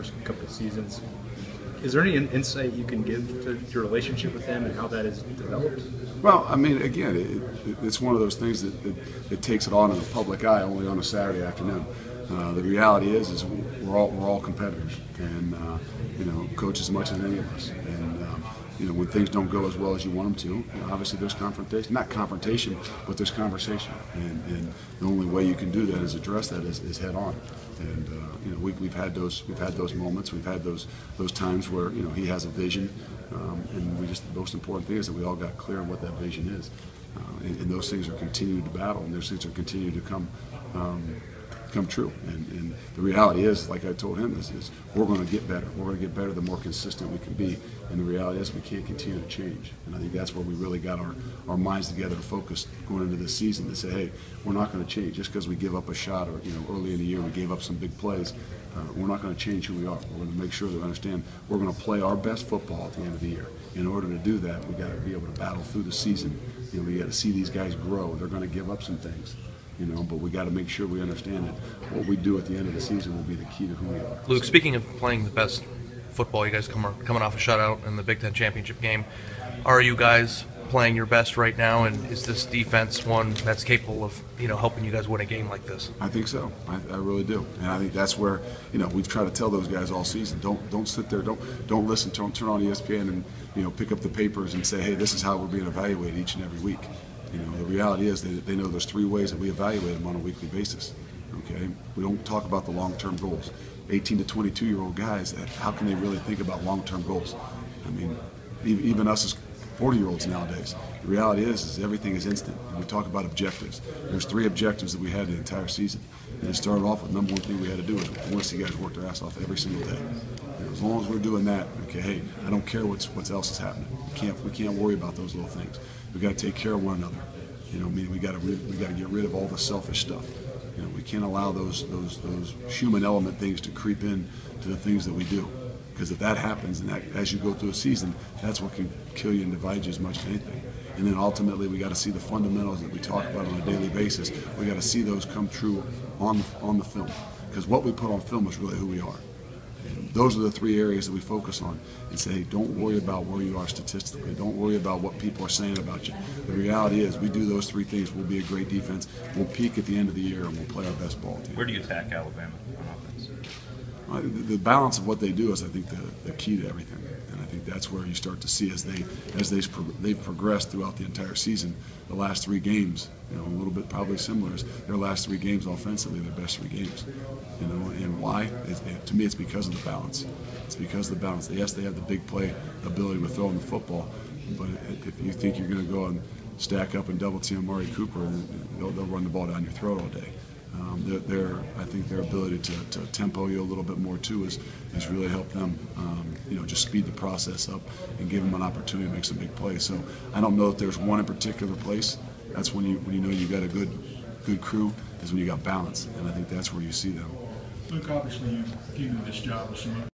first couple of seasons. Is there any insight you can give to your relationship with him and how that has developed? Well, I mean, again, it's one of those things that takes it on in the public eye only on a Saturday afternoon. The reality is we're all competitors, and coach as much as any of us. And when things don't go as well as you want them to, obviously there's confrontation. Not confrontation, but there's conversation. And the only way you can do that is address that is head on. And we've had those moments. We've had those times where he has a vision, and the most important thing is that we all got clear on what that vision is. And those things are continuing to battle, and those things are continuing to come true. And the reality is, like I told him, is we're going to get better. We're going to get better the more consistent we can be. And the reality is we can't continue to change. And I think that's where we really got our minds together to focus going into this season to say, hey, we're not going to change. Just because we give up a shot or early in the year we gave up some big plays, we're not going to change who we are. We're going to make sure that we understand we're going to play our best football at the end of the year. In order to do that, we got to be able to battle through the season. We got to see these guys grow. They're going to give up some things. But we got to make sure we understand that what we do at the end of the season will be the key to who we are. Luke, speaking of playing the best football, you guys coming off a shutout in the Big Ten championship game. Are you guys playing your best right now, and is this defense one that's capable of helping you guys win a game like this? I think so. I really do, and I think that's where we've tried to tell those guys all season. Don't sit there. Don't listen. Don't turn on ESPN and pick up the papers and say, hey, this is how we're being evaluated each and every week. The reality is they know there's 3 ways that we evaluate them on a weekly basis. Okay, we don't talk about the long-term goals. 18 to 22-year-old guys, how can they really think about long-term goals? I mean, even us as 40-year-olds nowadays. The reality is everything is instant. And we talk about objectives. There's 3 objectives that we had the entire season. And it started off with number one thing we had to do is we want to see guys work their ass off every single day. And as long as we're doing that, okay, hey, I don't care what else is happening. We can't worry about those little things. We got to take care of one another. Meaning we got to get rid of all the selfish stuff. We can't allow those human element things to creep in to the things that we do. Because if that happens, and that, as you go through a season, that's what can kill you and divide you as much as anything. And then ultimately, we got to see the fundamentals that we talk about on a daily basis. We got to see those come true on the film. Because what we put on film is really who we are. And those are the 3 areas that we focus on and say, hey, don't worry about where you are statistically. Don't worry about what people are saying about you. The reality is we do those 3 things. We'll be a great defense. We'll peak at the end of the year, and we'll play our best ball team. Where do you attack Alabama on offense? The balance of what they do is, I think, the key to everything. And I think that's where you start to see as they've progressed throughout the entire season. The last 3 games, a little bit probably similar, as their last 3 games offensively, their best 3 games. And why? To me, it's because of the balance. It's because of the balance. Yes, they have the big play ability with throwing the football, but if you think you're going to go and stack up and double team Amari Cooper, they'll run the ball down your throat all day. I think their ability to tempo you a little bit more too is really helped them, just speed the process up and give them an opportunity to make some big plays. So I don't know if there's one in particular place. That's when you know you got a good crew, is when you got balance, and I think that's where you see them. Luke, obviously you came into this job with some